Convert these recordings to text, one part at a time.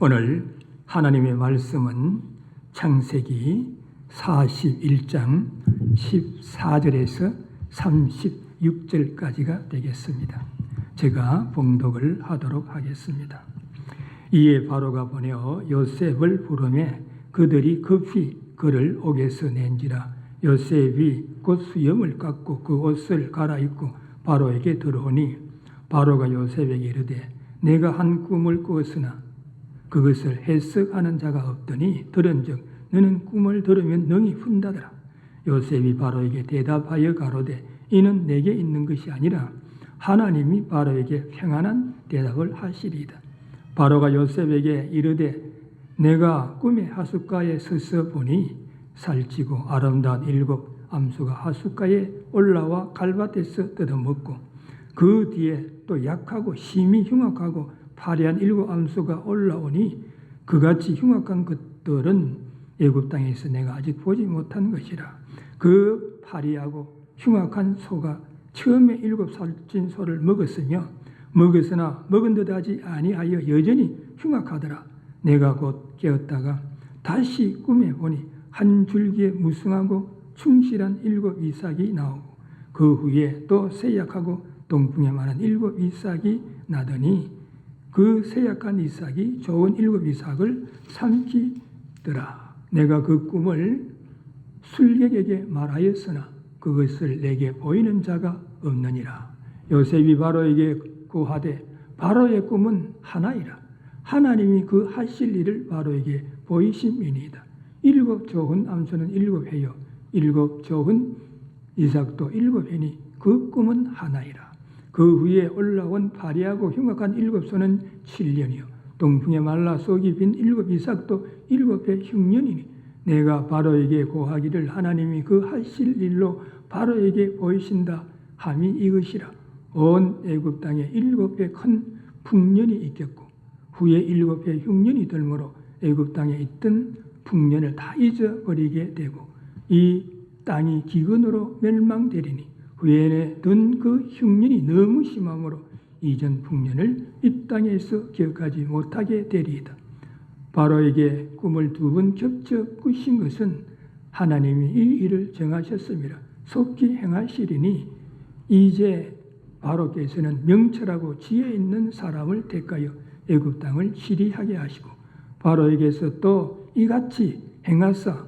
오늘 하나님의 말씀은 창세기 41장 14절에서 36절까지가 되겠습니다. 제가 봉독을 하도록 하겠습니다. 이에 바로가 보내어 요셉을 부르매 그들이 급히 그를 옥에서 낸지라. 요셉이 곧 수염을 깎고 그 옷을 갈아입고 바로에게 들어오니 바로가 요셉에게 이르되 내가 한 꿈을 꾸었으나 그것을 해석하는 자가 없더니 들은즉 너는 꿈을 들으면 능히 푼다더라. 요셉이 바로에게 대답하여 가로되 이는 내게 있는 것이 아니라 하나님이 바로에게 평안한 대답을 하시리이다. 바로가 요셉에게 이르되 내가 꿈의 하숫가에 서서 보니 살찌고 아름다운 7 암수가 하숫가에 올라와 갈밭에서 뜯어먹고 그 뒤에 또 약하고 심히 흉악하고 파리한 7 암수가 올라오니 그같이 흉악한 것들은 애굽 땅에서 내가 아직 보지 못한 것이라. 그 파리하고 흉악한 소가 처음에 7 살찐 소를 먹었으며 먹었으나 먹은 듯하지 아니하여 여전히 흉악하더라. 내가 곧 깨었다가 다시 꿈에 보니 한 줄기에 무성하고 충실한 7 이삭이 나오고 그 후에 또 세약하고 동풍에 많은 7 이삭이 나더니 그 세약한 이삭이 좋은 7 이삭을 삼키더라. 내가 그 꿈을 술객에게 말하였으나 그것을 내게 보이는 자가 없느니라. 요셉이 바로에게 고하되 바로의 꿈은 하나이라. 하나님이 그 하실 일을 바로에게 보이심이니이다. 7 좋은 암수는 7 회요 7 좋은 이삭도 7 회니 그 꿈은 하나이라. 그 후에 올라온 파리하고 흉악한 7 소는 7년이요 동풍에 말라 속이 빈 7 이삭도 7회 흉년이니 내가 바로에게 고하기를 하나님이 그 하실 일로 바로에게 보이신다 함이 이것이라. 온 애굽 땅에 7회 큰 풍년이 있겠고 후에 7회 흉년이 들므로 애굽 땅에 있던 풍년을 다 잊어버리게 되고 이 땅이 기근으로 멸망되리니 후에 든 그 흉년이 너무 심함으로 이전 풍년을 이 땅에서 기억하지 못하게 되리이다. 바로에게 꿈을 2번 겹쳐 꾸신 것은 하나님이 이 일을 정하셨습니다. 속히 행하시리니 이제 바로께서는 명철하고 지혜 있는 사람을 택하여 애굽 땅을 치리하게 하시고 바로에게서 또 이같이 행하사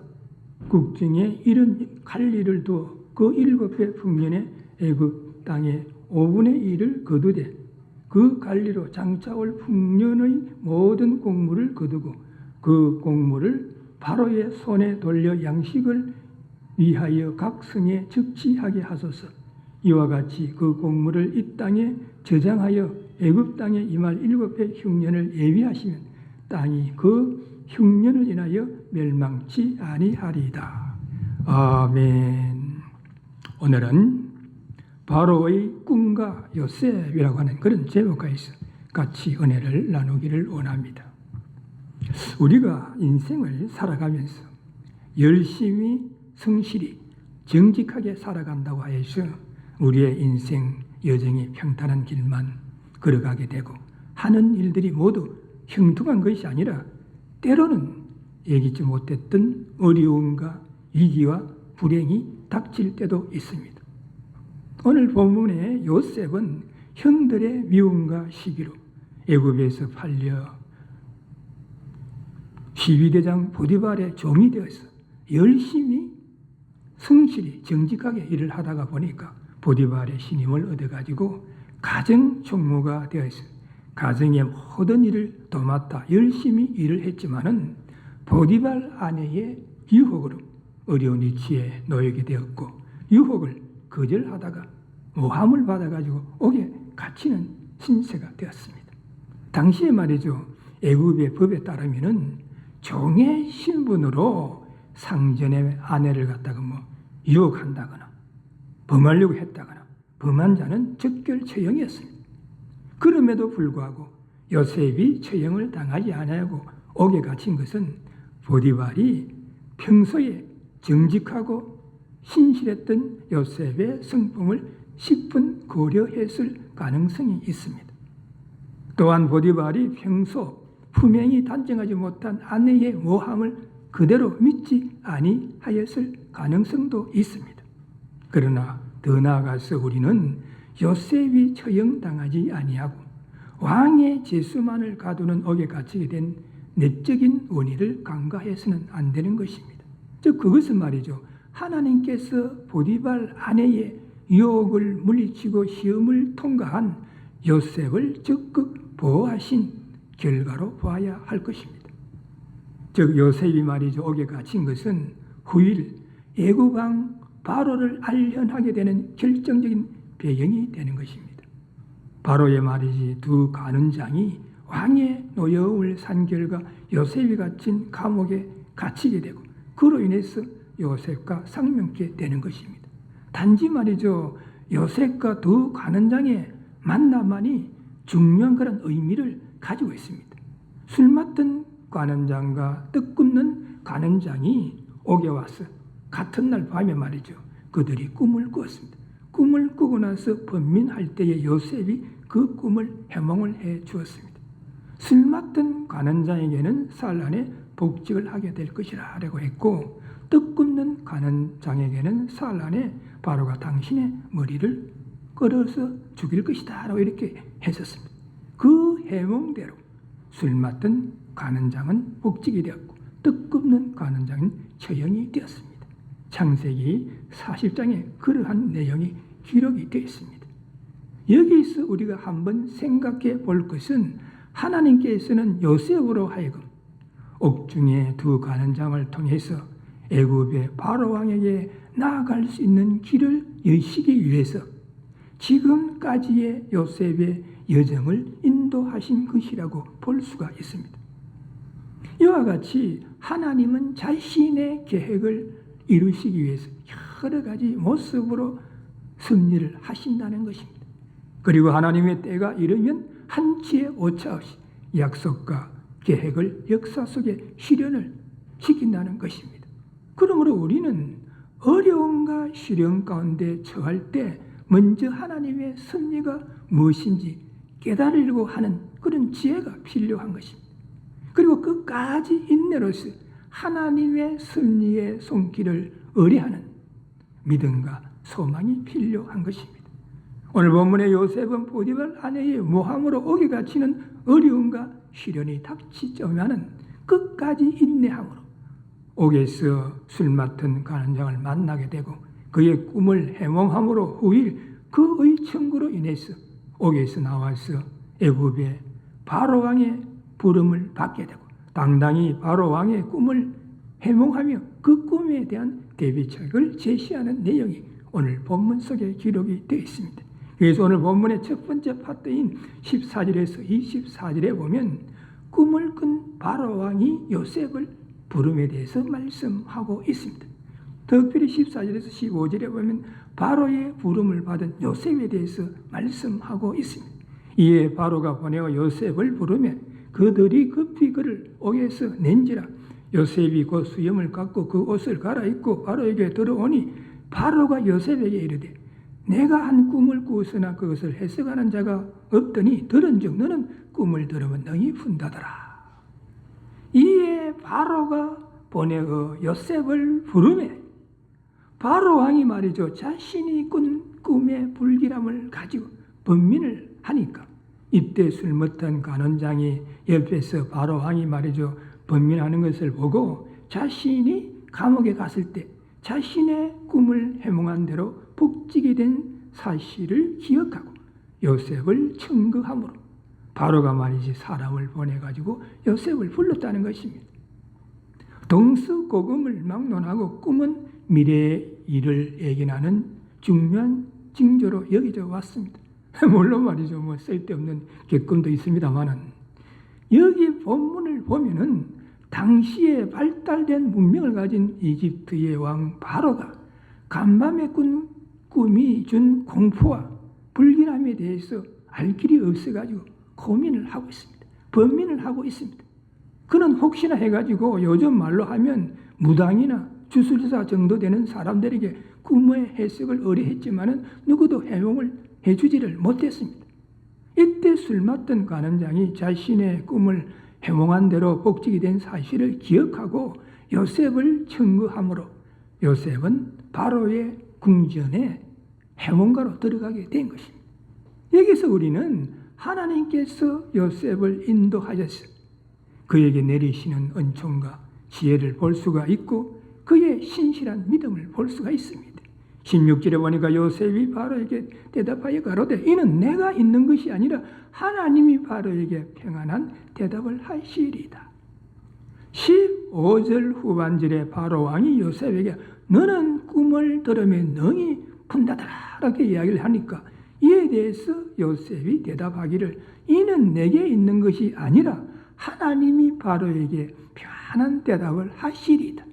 국중에 이런 관리를 두어 그 7회 풍년에 애굽 땅의 5분의 1을 거두되 그 관리로 장차올 풍년의 모든 곡물을 거두고 그 곡물을 바로의 손에 돌려 양식을 위하여 각 성에 적치하게 하소서. 이와 같이 그 곡물을 이 땅에 저장하여 애굽 땅에 임할 7회 흉년을 예비하시면 땅이 그 흉년을 인하여 멸망치 아니하리이다. 아멘. 오늘은 바로의 꿈과 요셉이라고 하는 그런 제목하에서 같이 은혜를 나누기를 원합니다. 우리가 인생을 살아가면서 열심히 성실히 정직하게 살아간다고 해서 우리의 인생 여정이 평탄한 길만 걸어가게 되고 하는 일들이 모두 형통한 것이 아니라 때로는 예기치 못했던 어려움과 위기와 불행이 닥칠 때도 있습니다. 오늘 본문의 요셉은 형들의 미움과 시기로 애굽에서 팔려 시위대장 보디발의 종이 되어서 열심히 성실히 정직하게 일을 하다가 보니까 보디발의 신임을 얻어가지고 가정 총무가 되어서 가정의 모든 일을 도맡아 열심히 일을 했지만은 보디발 아내의 유혹으로 어려운 위치에 놓이게 되었고 유혹을 거절하다가 모함을 받아가지고 옥에 갇히는 신세가 되었습니다. 당시에 말이죠. 애굽의 법에 따르면은 종의 신분으로 상전의 아내를 갖다가 유혹한다거나 범하려고 했다거나 범한 자는 즉결 처형이었습니다. 그럼에도 불구하고 요셉이 처형을 당하지 않냐고 옥에 갇힌 것은 보디발이 평소에 정직하고 신실했던 요셉의 성품을 10분 고려했을 가능성이 있습니다. 또한 보디발이 평소 분명히 단정하지 못한 아내의 모함을 그대로 믿지 아니하였을 가능성도 있습니다. 그러나 더 나아가서 우리는 요셉이 처형당하지 아니하고 왕의 제수만을 가두는 옥에 갇히게 된 내적인 원인을 간과해서는 안 되는 것입니다. 즉 그것은 말이죠, 하나님께서 보디발 아내의 유혹을 물리치고 시험을 통과한 요셉을 적극 보호하신 결과로 보아야 할 것입니다. 즉 요셉이 말이죠, 옥에 갇힌 것은 후일 애국왕 바로를 알현하게 되는 결정적인 배경이 되는 것입니다. 바로의 말이지 두 간원장이 왕의 노여움을 산 결과 요셉이 갇힌 감옥에 갇히게 되고 그로 인해서 요셉과 쌍명케 되는 것입니다. 단지 말이죠, 요셉과 두 간원장의 만남만이 중요한 그런 의미를 가지고 있습니다. 술 맡은 간원장과 떡 굽는 간원장이 옥에 와서 같은 날 밤에 말이죠, 그들이 꿈을 꾸었습니다. 꿈을 꾸고 나서 번민할 때에 요셉이 그 꿈을 해몽을 해 주었습니다. 술 맡은 간원장에게는 사흘 안에 복직을 하게 될 것이라 라고 했고, 떡 굽는 간원장에게는 사흘 안에 바로가 당신의 머리를 끌어서 죽일 것이다 라고 이렇게 했었습니다. 그 해몽대로 술 맡은 간원장은 복직이 되었고 떡 굽는 간원장은 처형이 되었습니다. 창세기 40장에 그러한 내용이 기록이 되어 있습니다. 여기서 우리가 한번 생각해 볼 것은 하나님께서는 요셉으로 하여금 옥중의 두 간원장을 통해서 애굽의 바로 왕에게 나아갈 수 있는 길을 여시기 위해서 지금까지의 요셉의 여정을 인도하신 것이라고 볼 수가 있습니다. 이와 같이 하나님은 자신의 계획을 이루시기 위해서 여러 가지 모습으로 섭리를 하신다는 것입니다. 그리고 하나님의 때가 이르면 한치의 오차 없이 약속과 계획을 역사 속에 실현을 시킨다는 것입니다. 그러므로 우리는 어려움과 시련 가운데 처할 때 먼저 하나님의 섭리가 무엇인지 깨달으려고 하는 그런 지혜가 필요한 것입니다. 그리고 끝까지 인내로서 하나님의 섭리의 손길을 의뢰하는 믿음과 소망이 필요한 것입니다. 오늘 본문의 요셉은 보디발 아내의 모함으로 옥에 갇히는 어려움과 시련이 닥치자마는 끝까지 인내함으로 옥에서 술 맡은 간원장을 만나게 되고 그의 꿈을 해몽함으로 후일 그의 청구로 인해서 옥에서 나와서 애굽의 바로 왕의 부름을 받게 되고 당당히 바로 왕의 꿈을 해몽하며 그 꿈에 대한 대비책을 제시하는 내용이 오늘 본문 속에 기록이 되어 있습니다. 그래서 오늘 본문의 첫 번째 파트인 14절에서 24절에 보면 꿈을 꾼 바로 왕이 요셉을 부름에 대해서 말씀하고 있습니다. 특별히 14절에서 15절에 보면 바로의 부름을 받은 요셉에 대해서 말씀하고 있습니다. 이에 바로가 보내어 요셉을 부르매 그들이 급히 그를 옥에서 낸지라. 요셉이 곧 수염을 깎고 그 옷을 갈아입고 바로에게 들어오니 바로가 요셉에게 이르되 내가 한 꿈을 꾸었으나 그것을 해석하는 자가 없더니 들은즉 너는 꿈을 들으면 능히 푼다더라. 이에 바로가 보내어 요셉을 부르매 바로 왕이 말이죠, 자신이 꾼 꿈의 불길함을 가지고 번민을 하니까 이때 술 못한 간원장이 옆에서 바로 왕이 말이죠, 번민하는 것을 보고 자신이 감옥에 갔을 때 자신의 꿈을 해몽한 대로 복직이 된 사실을 기억하고 요셉을 청구함으로 바로가 말이지 사람을 보내가지고 요셉을 불렀다는 것입니다. 동서고금을 막론하고 꿈은 미래의 일을 예견하는 중요한 징조로 여겨져 왔습니다. 물론 말이죠, 뭐 쓸데없는 객금도 있습니다만은 여기 본문을 보면은 당시에 발달된 문명을 가진 이집트의 왕 바로가 간밤에 꾼 꿈이 준 공포와 불길함에 대해서 알 길이 없어가지고 고민을 하고 있습니다. 번민을 하고 있습니다. 그는 혹시나 해가지고 요즘 말로 하면 무당이나 주술사 정도 되는 사람들에게 꿈의 해석을 의뢰했지만은 누구도 해몽을 해주지를 못했습니다. 이때 술 맡은 간원장이 자신의 꿈을 해몽한 대로 복직이 된 사실을 기억하고 요셉을 청구함으로 요셉은 바로의 궁전에 해몽가로 들어가게 된 것입니다. 여기서 우리는 하나님께서 요셉을 인도하셔서 그에게 내리시는 은총과 지혜를 볼 수가 있고 그의 신실한 믿음을 볼 수가 있습니다. 16절에 보니까 요셉이 바로에게 대답하여 가로되 이는 내가 있는 것이 아니라 하나님이 바로에게 평안한 대답을 하시리이다. 15절 후반절에 바로 왕이 요셉에게 너는 꿈을 들으며 능히 푼다더라 라고 이야기를 하니까 이에 대해서 요셉이 대답하기를 이는 내게 있는 것이 아니라 하나님이 바로에게 평안한 대답을 하시리이다.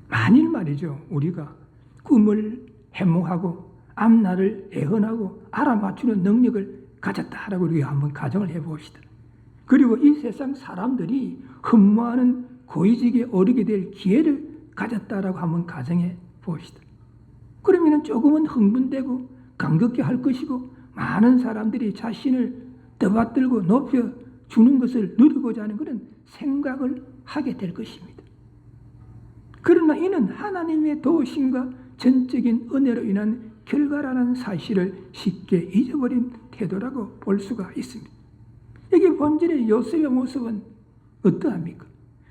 만일 말이죠, 우리가 꿈을 해몽하고 앞날을 예언하고 알아맞추는 능력을 가졌다라고 우리가 한번 가정을 해봅시다. 그리고 이 세상 사람들이 흠모하는 고위직에 오르게 될 기회를 가졌다라고 한번 가정해 봅시다. 그러면 조금은 흥분되고 감격해 할 것이고 많은 사람들이 자신을 떠받들고 높여주는 것을 누리고자 하는 그런 생각을 하게 될 것입니다. 그러나 이는 하나님의 도우심과 전적인 은혜로 인한 결과라는 사실을 쉽게 잊어버린 태도라고 볼 수가 있습니다. 여기 본질의 요셉의 모습은 어떠합니까?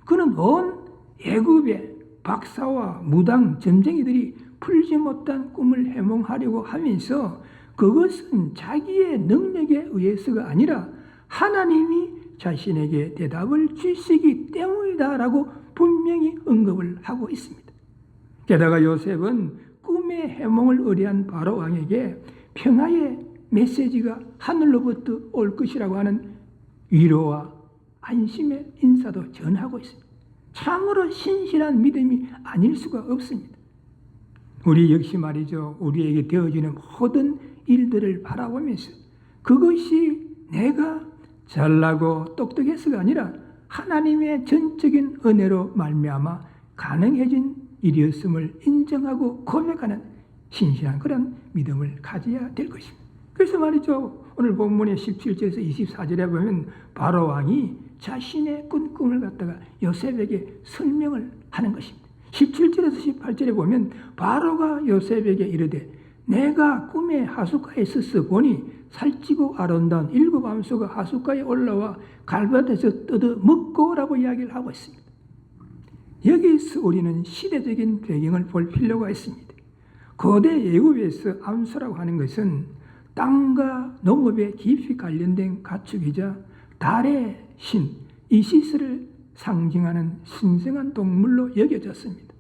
그는 온 애굽의 박사와 무당 점쟁이들이 풀지 못한 꿈을 해몽하려고 하면서 그것은 자기의 능력에 의해서가 아니라 하나님이 자신에게 대답을 주시기 때문이다라고 분명히 언급을 하고 있습니다. 게다가 요셉은 꿈의 해몽을 의뢰한 바로 왕에게 평화의 메시지가 하늘로부터 올 것이라고 하는 위로와 안심의 인사도 전하고 있습니다. 참으로 신실한 믿음이 아닐 수가 없습니다. 우리 역시 말이죠. 우리에게 되어지는 모든 일들을 바라보면서 그것이 내가 잘나고 똑똑해서가 아니라 하나님의 전적인 은혜로 말미암아 가능해진 일이었음을 인정하고 고백하는 신실한 그런 믿음을 가져야 될 것입니다. 그래서 말이죠. 오늘 본문의 17절에서 24절에 보면 바로 왕이 자신의 꾼 꿈을 갖다가 요셉에게 설명을 하는 것입니다. 17절에서 18절에 보면 바로가 요셉에게 이르되 내가 꿈에 하숫가에 서서 보니 살찌고 아름다운 7 암소가 하숫가에 올라와 갈밭에서 뜯어 먹고라고 이야기를 하고 있습니다. 여기서 우리는 시대적인 배경을 볼 필요가 있습니다. 거대 애굽에서 암소라고 하는 것은 땅과 농업에 깊이 관련된 가축이자 달의 신 이시스를 상징하는 신성한 동물로 여겨졌습니다.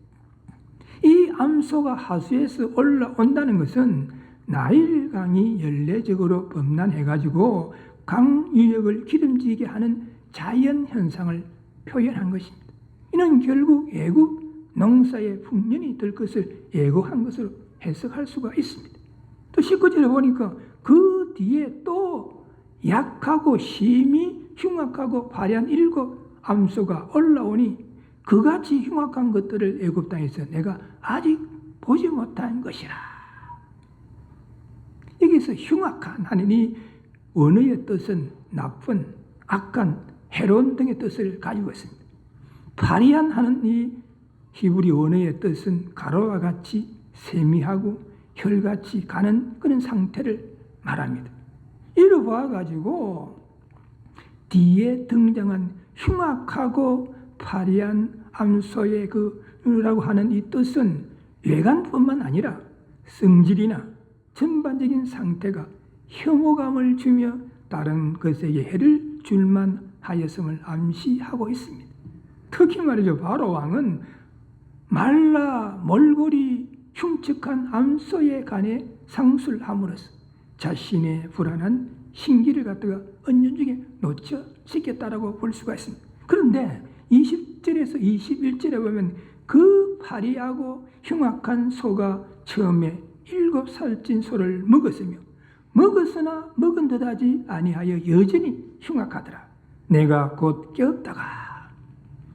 이 암소가 하수에서 올라온다는 것은 나일강이 연례적으로 범람해가지고 강 유역을 기름지게 하는 자연 현상을 표현한 것입니다. 이는 결국 애굽 농사의 풍년이 될 것을 예고한 것으로 해석할 수가 있습니다. 또 19절에 보니까 그 뒤에 또 약하고 심히 흉악하고 화려한 7 암소가 올라오니 그같이 흉악한 것들을 애굽 땅에서 내가 아직 보지 못한 것이라. 여기서 흉악한 하는 이 언어의 뜻은 나쁜, 악한, 해로운 등의 뜻을 가지고 있습니다. 화려한 하는 이 히브리 언어의 뜻은 가로와 같이 세미하고 혈같이 가는 그런 상태를 말합니다. 이를 봐가지고 뒤에 등장한 흉악하고 화려한 암소의 그라고 하는 이 뜻은 외관뿐만 아니라 성질이나 전반적인 상태가 혐오감을 주며 다른 것에게 해를 줄만 하였음을 암시하고 있습니다. 특히 말이죠. 바로 왕은 말라 몰골이 흉측한 암소의 간에 상술함으로써 자신의 불안한 신기를 갖다가 은연중에 놓쳐지겠다라고 볼 수가 있습니다. 그런데 20절에서 21절에 보면 그 파리하고 흉악한 소가 처음에 7살찐 소를 먹었으며 먹었으나 먹은 듯하지 아니하여 여전히 흉악하더라. 내가 곧 깨었다가.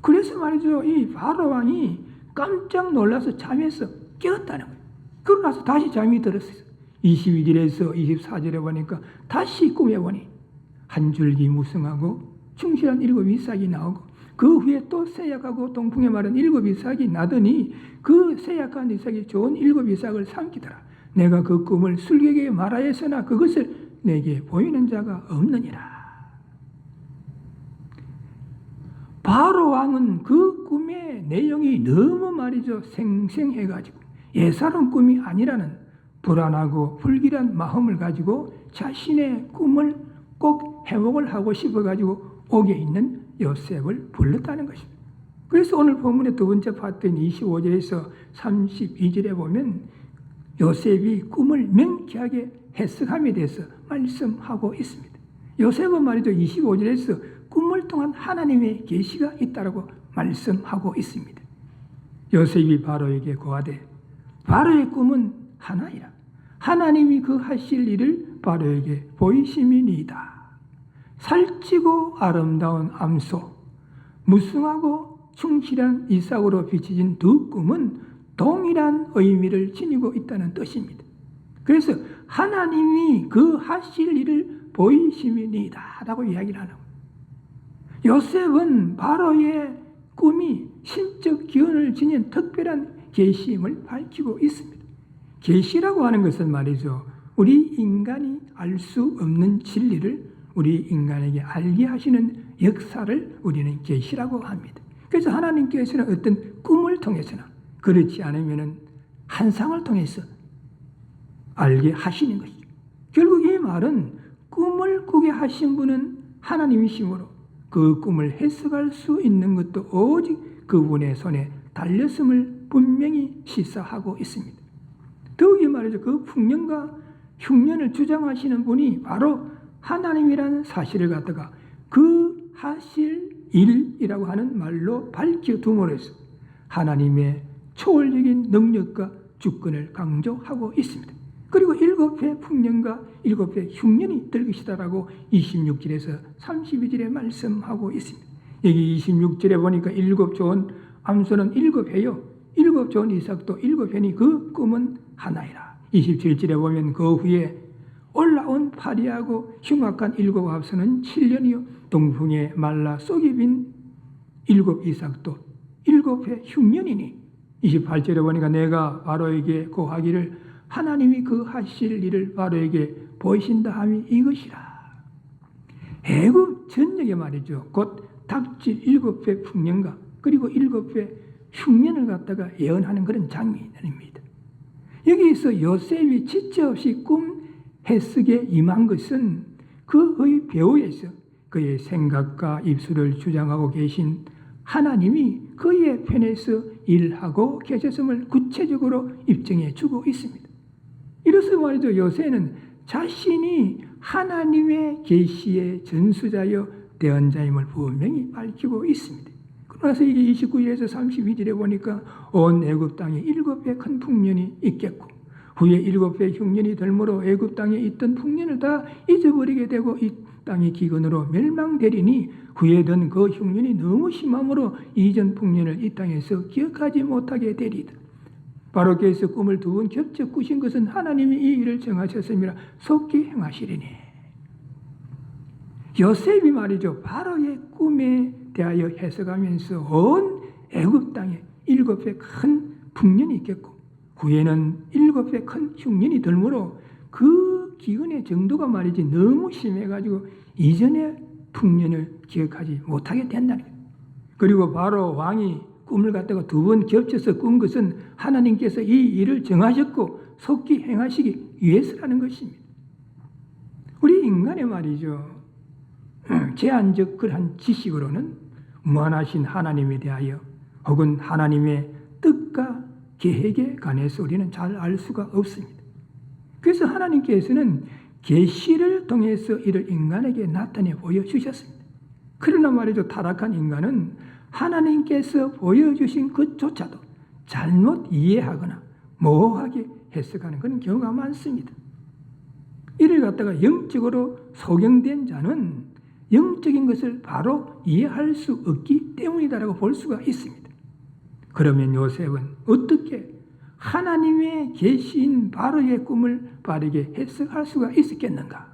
그래서 말이죠. 이 바로 왕이 깜짝 놀라서 잠에서 깨었다는 거예요. 그러고 나서 다시 잠이 들었어요. 22절에서 24절에 보니까 다시 꿈에 보니 한 줄기 무성하고 충실한 7 이삭이 나오고 그 후에 또 세약하고 동풍에 마른 7 이삭이 나더니 그 세약한 이삭이 좋은 7 이삭을 삼키더라. 내가 그 꿈을 술객에게 말하였으나 그것을 내게 보이는 자가 없느니라. 바로 왕은 그 꿈의 내용이 너무 말이죠 생생해가지고 예사로운 꿈이 아니라는 불안하고 불길한 마음을 가지고 자신의 꿈을 꼭 회복을 하고 싶어가지고 옥에 있는 요셉을 불렀다는 것입니다. 그래서 오늘 본문의 두 번째 파트인 25절에서 32절에 보면 요셉이 꿈을 명쾌하게 해석함에 대해서 말씀하고 있습니다. 요셉은 말이죠 25절에서 꿈을 통한 하나님의 계시가 있다라고 말씀하고 있습니다. 요셉이 바로에게 고하되 바로의 꿈은 하나이라. 하나님이 그 하실 일을 바로에게 보이심이니이다. 살찌고 아름다운 암소, 무성하고 충실한 이삭으로 비춰진 두 꿈은 동일한 의미를 지니고 있다는 뜻입니다. 그래서 하나님이 그 하실 일을 보이심이니이다 라고 이야기를 하는 거예요. 요셉은 바로의 꿈이 신적 기운을 지닌 특별한 계시임을 밝히고 있습니다. 계시라고 하는 것은 말이죠. 우리 인간이 알 수 없는 진리를 우리 인간에게 알게 하시는 역사를 우리는 계시라고 합니다. 그래서 하나님께서는 어떤 꿈을 통해서나 그렇지 않으면 환상을 통해서 알게 하시는 것이죠. 결국 이 말은 꿈을 꾸게 하신 분은 하나님이시므로 그 꿈을 해석할 수 있는 것도 오직 그분의 손에 달렸음을 분명히 시사하고 있습니다. 더욱이 말이죠. 그 풍년과 흉년을 주장하시는 분이 바로 하나님이라는 사실을 갖다가 그 하실 일이라고 하는 말로 밝혀둠으로써 하나님의 초월적인 능력과 주권을 강조하고 있습니다. 그리고 7회 풍년과 7회 흉년이 될 것이다라고 26절에서 32절에 말씀하고 있습니다. 여기 26절에 보니까 7 좋은 암소는 7회요. 7 좋은 이삭도 7회니 그 꿈은 하나이라. 27절에 보면 그 후에 올라온 파리하고 흉악한 7 암소는 7년이요. 동풍에 말라 쏙이 빈 7 이삭도 7회 흉년이니 28절에 보니까 내가 바로에게 고하기를 하나님이 그 하실 일을 바로에게 보이신다 함이 이것이라. 애굽 전역에 말이죠. 곧 닥칠 7회 풍년과 그리고 7회 흉년을 갖다가 예언하는 그런 장면입니다. 여기서 요셉이 지체 없이 꿈 해석에 임한 것은 그의 배후에서 그의 생각과 입술을 주장하고 계신 하나님이 그의 편에서 일하고 계셨음을 구체적으로 입증해 주고 있습니다. 이로써 말이죠. 요셉은 자신이 하나님의 계시의 전수자여 대언자임을 분명히 밝히고 있습니다. 그러나서 이게 29절에서 32절에 보니까 온 애굽 땅에 7회 큰 풍년이 있겠고 후에 7회 흉년이 들므로 애굽 땅에 있던 풍년을 다 잊어버리게 되고 이 땅이 기근으로 멸망되리니 후에 든 그 흉년이 너무 심함으로 이전 풍년을 이 땅에서 기억하지 못하게 되리다. 바로께서 꿈을 2번 겹쳐 꾸신 것은 하나님이 이 일을 정하셨음이라 속히 행하시리니. 요셉이 말이죠. 바로의 꿈에 대하여 해석하면서 온 애굽 땅에 7회 큰 풍년이 있겠고 후에는 7회 큰 흉년이 들므로 그 기근의 정도가 말이지 너무 심해가지고 이전의 풍년을 기억하지 못하게 된다는 거예요. 그리고 바로 왕이 꿈을 갖다가 2번 겹쳐서 꾼 것은 하나님께서 이 일을 정하셨고 속히 행하시기 위해서라는 것입니다. 우리 인간의 말이죠. 제한적 그러한 지식으로는 무한하신 하나님에 대하여 혹은 하나님의 뜻과 계획에 관해서 우리는 잘 알 수가 없습니다. 그래서 하나님께서는 계시를 통해서 이를 인간에게 나타내 보여주셨습니다. 그러나 말이죠. 타락한 인간은 하나님께서 보여주신 것조차도 잘못 이해하거나 모호하게 해석하는 그런 경우가 많습니다. 이를 갖다가 영적으로 소경된 자는 영적인 것을 바로 이해할 수 없기 때문이다라고 볼 수가 있습니다. 그러면 요셉은 어떻게 하나님의 계시인 바로의 꿈을 바르게 해석할 수가 있었겠는가?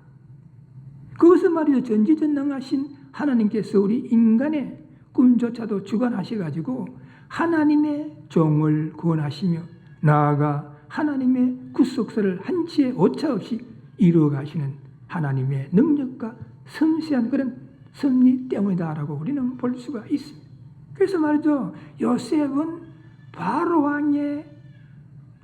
그것은 말이죠. 전지전능하신 하나님께서 우리 인간의 꿈조차도 주관하셔가지고 하나님의 종을 구원하시며 나아가 하나님의 구속사를 한치의 오차 없이 이루어 가시는 하나님의 능력과 섬세한 그런 섭리 때문이다라고 우리는 볼 수가 있습니다. 그래서 말이죠, 요셉은 바로 왕의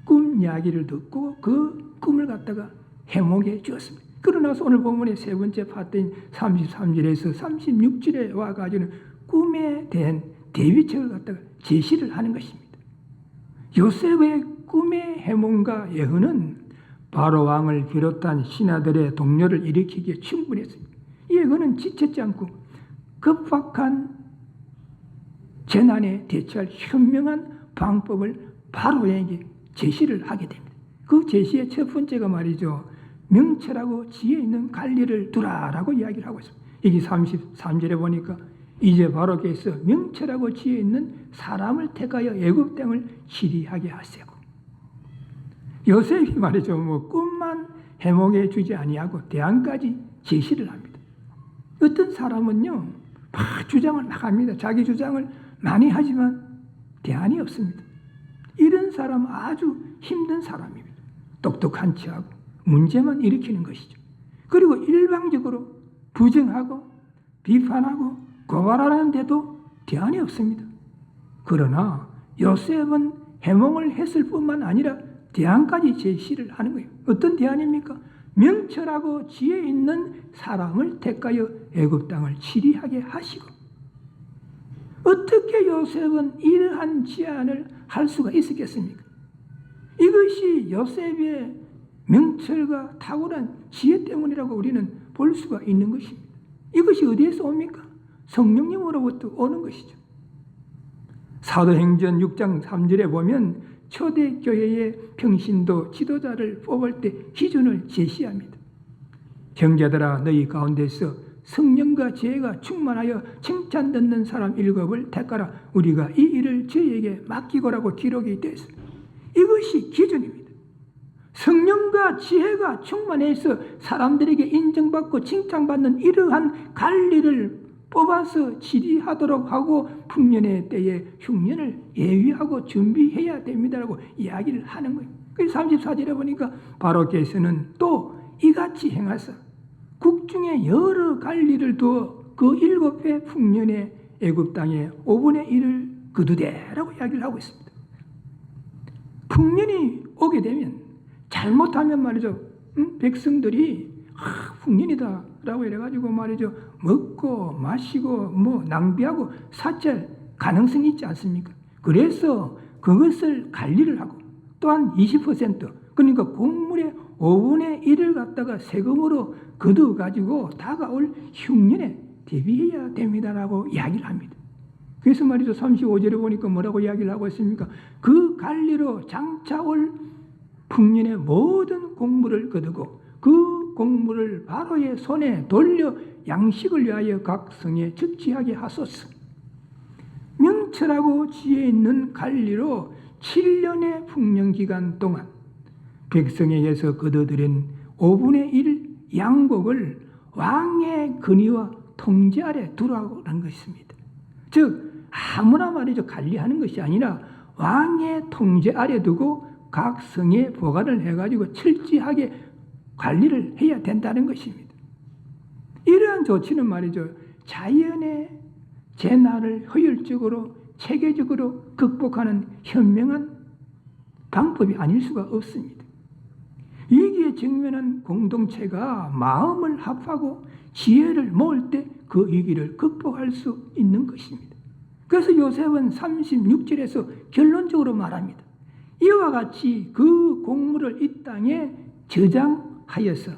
꿈 이야기를 듣고 그 꿈을 갖다가 해몽해 주었습니다. 그러나서 오늘 본문의 세 번째 파트인 33절에서 36절에 와가지고는 꿈에 대한 대비책을 갖다가 제시를 하는 것입니다. 요셉의 꿈의 해몽과 예언은 바로 왕을 비롯한 신하들의 동료를 일으키기에 충분했습니다. 이 예언은 지체지 않고 급박한 재난에 대처할 현명한 방법을 바로에게 제시를 하게 됩니다. 그 제시의 첫 번째가 말이죠, 명철하고 지혜 있는 관리를 두라라고 이야기를 하고 있습니다. 여기 33절에 보니까 이제 바로께서 명철하고 지혜 있는 사람을 택하여 애굽 땅을 치리하게 하시고, 요셉이 말이죠, 꿈만 해몽해 주지 아니하고 대안까지 제시를 합니다. 어떤 사람은요, 막 주장을 막 합니다. 자기 주장을 많이 하지만 대안이 없습니다. 이런 사람은 아주 힘든 사람입니다. 똑똑한 척하고 문제만 일으키는 것이죠. 그리고 일방적으로 부정하고 비판하고 고발하는데도 대안이 없습니다. 그러나 요셉은 해몽을 했을 뿐만 아니라 대안까지 제시를 하는 거예요. 어떤 대안입니까? 명철하고 지혜 있는 사람을 택하여 애굽 땅을 치리하게 하시고. 어떻게 요셉은 이러한 제안을 할 수가 있었겠습니까? 이것이 요셉의 명철과 탁월한 지혜 때문이라고 우리는 볼 수가 있는 것입니다. 이것이 어디에서 옵니까? 성령님으로부터 오는 것이죠. 사도행전 6장 3절에 보면 초대교회의 평신도 지도자를 뽑을 때 기준을 제시합니다. 형제들아, 너희 가운데서 성령과 지혜가 충만하여 칭찬 듣는 사람 7을 택하라. 우리가 이 일을 저희에게 맡기고라고 기록이 되어 있습니다. 이것이 기준입니다. 성령과 지혜가 충만해서 사람들에게 인정받고 칭찬받는 이러한 관리를 뽑아서 지리하도록 하고 풍년의 때에 흉년을 예비하고 준비해야 됩니다라고 이야기를 하는 거예요. 그래서 34절에 보니까 바로께서는 또 이같이 행하사 국중에 여러 관리를 두어 그 7회 풍년의 애굽 땅에 5분의 1을 거두되라고 이야기를 하고 있습니다. 풍년이 오게 되면 잘못하면 말이죠, 백성들이 풍년이다 라고 이래가지고 말이죠, 먹고 마시고 낭비하고 사찰 가능성이 있지 않습니까? 그래서 그것을 관리를 하고 또한 20% 그러니까 곡물의 5분의 1을 갖다가 세금으로 거둬가지고 다가올 흉년에 대비해야 됩니다라고 이야기를 합니다. 그래서 말이죠, 35절에 보니까 뭐라고 이야기를 하고 있습니까? 그 관리로 장차 올 풍년의 모든 곡물을 거두고 그 곡물을 바로의 손에 돌려 양식을 위하여 각 성에 적치하게 하소서. 명철하고 지혜 있는 관리로 7년의 풍년기간 동안 백성에게서 거둬들인 5분의 1 양곡을 왕의 근위와 통제 아래 두라는 것입니다. 즉 아무나 말이죠, 관리하는 것이 아니라 왕의 통제 아래 두고 각 성에 보관을 해가지고 철저하게 관리를 해야 된다는 것입니다. 이러한 조치는 말이죠, 자연의 재난을 효율적으로 체계적으로 극복하는 현명한 방법이 아닐 수가 없습니다. 위기에 직면한 공동체가 마음을 합하고 지혜를 모을 때 그 위기를 극복할 수 있는 것입니다. 그래서 요셉은 36절에서 결론적으로 말합니다. 이와 같이 그 곡물을 이 땅에 저장하여서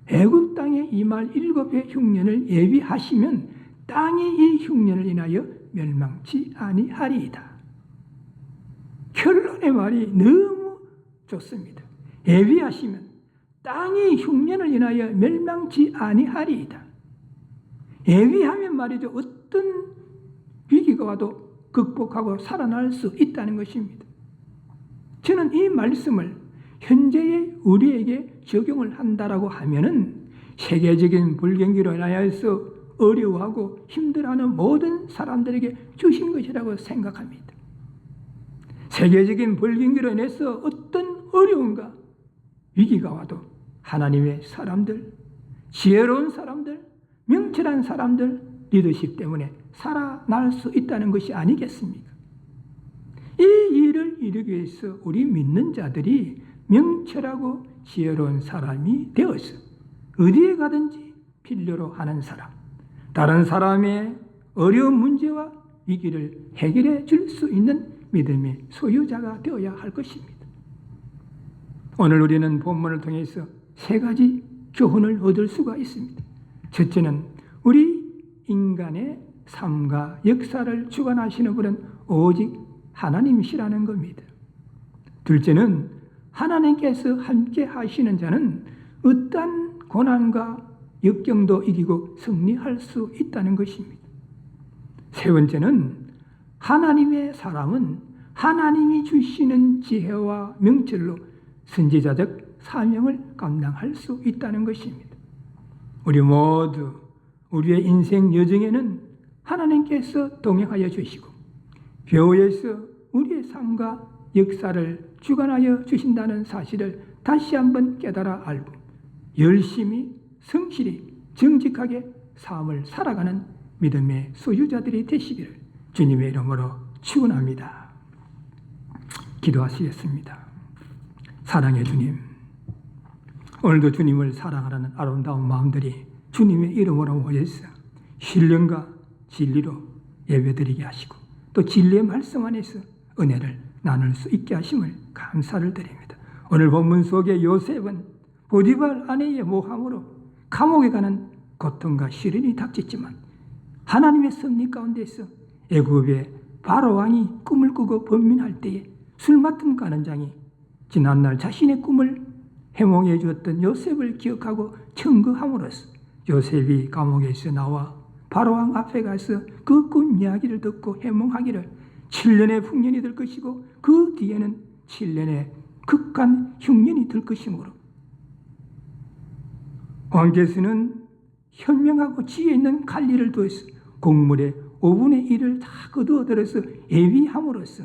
애굽 땅에 임할 7회 흉년을 예비하시면 땅이 이 흉년을 인하여 멸망치 아니하리이다. 결론의 말이 너무 좋습니다. 예비하시면 땅이 흉년을 인하여 멸망치 아니하리이다. 예비하면 말이죠, 어떤 위기가 와도 극복하고 살아날 수 있다는 것입니다. 저는 이 말씀을 현재의 우리에게 적용을 한다라고 하면은 세계적인 불경기로 인하여서 어려워하고 힘들어하는 모든 사람들에게 주신 것이라고 생각합니다. 세계적인 불경기로 인해서 어떤 어려움과 위기가 와도 하나님의 사람들, 지혜로운 사람들, 명철한 사람들, 리더십 때문에 살아날 수 있다는 것이 아니겠습니까? 이 일을 이루기 위해서 우리 믿는 자들이 명철하고 지혜로운 사람이 되어서 어디에 가든지 필요로 하는 사람, 다른 사람의 어려운 문제와 위기를 해결해 줄 수 있는 믿음의 소유자가 되어야 할 것입니다. 오늘 우리는 본문을 통해서 세 가지 교훈을 얻을 수가 있습니다. 첫째는 우리 인간의 삶과 역사를 주관하시는 분은 오직 하나님이시라는 겁니다. 둘째는 하나님께서 함께 하시는 자는 어떠한 고난과 역경도 이기고 승리할 수 있다는 것입니다. 세 번째는 하나님의 사람은 하나님이 주시는 지혜와 명철로 선지자적 사명을 감당할 수 있다는 것입니다. 우리 모두 우리의 인생 여정에는 하나님께서 동행하여 주시고 배후에서 우리의 삶과 역사를 주관하여 주신다는 사실을 다시 한번 깨달아 알고 열심히 성실히 정직하게 삶을 살아가는 믿음의 소유자들이 되시기를 주님의 이름으로 축원합니다. 기도하시겠습니다. 사랑의 주님, 오늘도 주님을 사랑하라는 아름다운 마음들이 주님의 이름으로 모여서 신령과 진리로 예배드리게 하시고 또 진리의 말씀 안에서 은혜를 나눌 수 있게 하심을 감사를 드립니다. 오늘 본문 속에 요셉은 보디발 아내의 모함으로 감옥에 가는 고통과 시련이 닥쳤지만 하나님의 섭리 가운데서 애굽의 바로 왕이 꿈을 꾸고 번민할 때에 술 맡은 관원장이 지난날 자신의 꿈을 해몽해 주었던 요셉을 기억하고 청구함으로써 요셉이 감옥에서 나와 바로왕 앞에 가서 그 꿈 이야기를 듣고 해몽하기를 7년의 풍년이 될 것이고 그 뒤에는 7년의 극한 흉년이 될 것이므로 왕께서는 현명하고 지혜 있는 관리를 두어서 곡물의 5분의 1을 다 거두어들어서 예비함으로써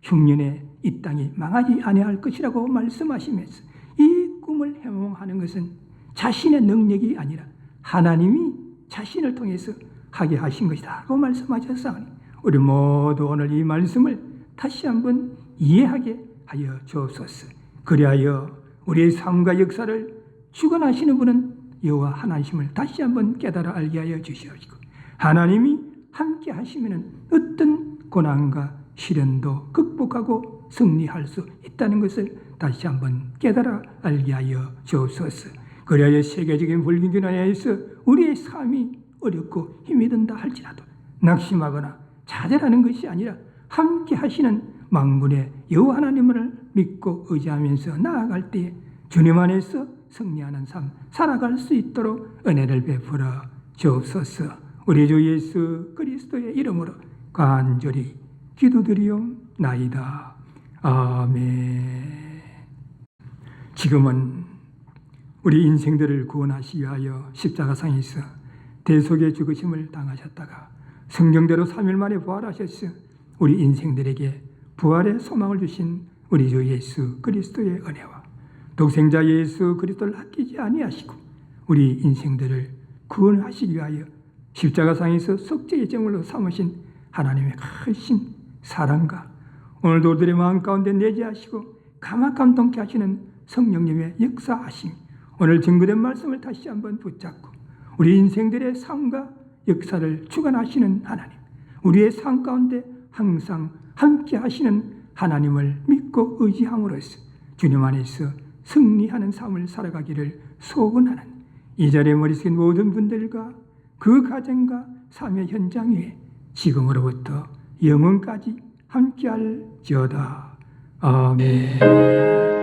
흉년에 이 땅이 망하지 아니할 것이라고 말씀하시면서 이 꿈을 해몽하는 것은 자신의 능력이 아니라 하나님이 자신을 통해서 하게 하신 것이다라고 말씀하셨사오니 우리 모두 오늘 이 말씀을 다시 한번 이해하게 하여 주옵소서. 그리하여 우리의 삶과 역사를 주관하시는 분은 여호와 하나님을 다시 한번 깨달아 알게 하여 주시옵시고 하나님이 함께 하시면 어떤 고난과 시련도 극복하고 승리할 수 있다는 것을 다시 한번 깨달아 알게 하여 주옵소서. 그리하여 세계적인 불균형에 의해서 우리의 삶이 어렵고 힘이 든다 할지라도 낙심하거나 좌절하는 것이 아니라 함께 하시는 만군의 여호와 하나님을 믿고 의지하면서 나아갈 때에 주님 안에서 승리하는 삶 살아갈 수 있도록 은혜를 베풀어 주옵소서. 우리 주 예수 그리스도의 이름으로 간절히 기도드리옵나이다. 아멘. 지금은 우리 인생들을 구원하시기 위하여 십자가상에서 대속의 죽으심을 당하셨다가 성경대로 3일 만에 부활하셔서 우리 인생들에게 부활의 소망을 주신 우리 주 예수 그리스도의 은혜와 독생자 예수 그리스도를 아끼지 아니하시고 우리 인생들을 구원하시기 위하여 십자가상에서 속죄의 제물로 삼으신 하나님의 크신 사랑과 오늘도 우리들의 마음 가운데 내재하시고 감화감동케 하시는 성령님의 역사하심 오늘 증거된 말씀을 다시 한번 붙잡고 우리 인생들의 삶과 역사를 주관하시는 하나님 우리의 삶 가운데 항상 함께 하시는 하나님을 믿고 의지함으로써 주님 안에서 승리하는 삶을 살아가기를 소원하는 이 자리에 머리 숙인 모든 분들과 그 가정과 삶의 현장 위에 지금으로부터 영원까지 함께할지어다. 아멘.